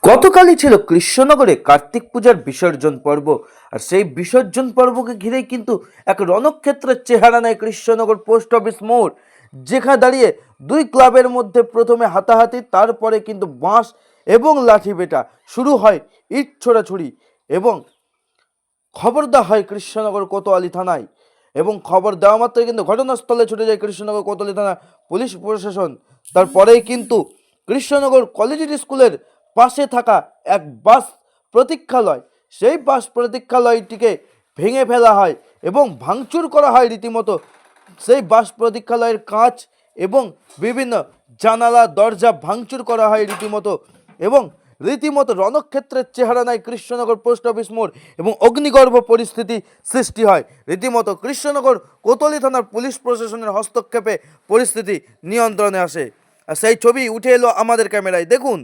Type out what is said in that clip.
গতকালই ছিল কৃষ্ণনগরে কার্তিক পূজার বিসর্জন পর্ব। আর সেই বিসর্জন পর্বকে ঘিরেই কিন্তু এক রণক্ষেত্রের চেহারা নেয় কৃষ্ণনগর পোস্ট অফিস মোড়, যেখানে দাঁড়িয়ে দুই ক্লাবের মধ্যে প্রথমে হাতাহাতি, তারপরে কিন্তু বাঁশ এবং লাঠি পেটা শুরু হয়, ইট ছোড়াছুড়ি এবং খবর দেওয়া হয় কৃষ্ণনগর কোতোয়ালি থানায়। এবং খবর দেওয়া মাত্রই কিন্তু ঘটনাস্থলে ছুটে যায় কৃষ্ণনগর কোতোয়ালি থানা পুলিশ প্রশাসন। তারপরেই কিন্তু কৃষ্ণনগর কলেজিয়েট স্কুলের পাশে থাকা এক বাস প্রতীক্ষালয়, সেই বাস প্রতীক্ষালয়টিকে ভেঙে ফেলা হয় এবং ভাঙচুর করা হয় রীতিমতো সেই বাস প্রতীক্ষালয়ের কাঁচ এবং বিভিন্ন জানালা দরজা ভাঙচুর করা হয় রীতিমতো। এবং রীতিমতো রণক্ষেত্রের চেহারা নেয় কৃষ্ণনগর পোস্ট অফিস মোড় এবং অগ্নিগর্ভ পরিস্থিতি সৃষ্টি হয়। রীতিমতো কৃষ্ণনগর কোতোয়ালি থানার পুলিশ প্রশাসনের হস্তক্ষেপে পরিস্থিতি নিয়ন্ত্রণে আসে। আর সেই ছবি উঠে এলো আমাদের ক্যামেরায়, দেখুন।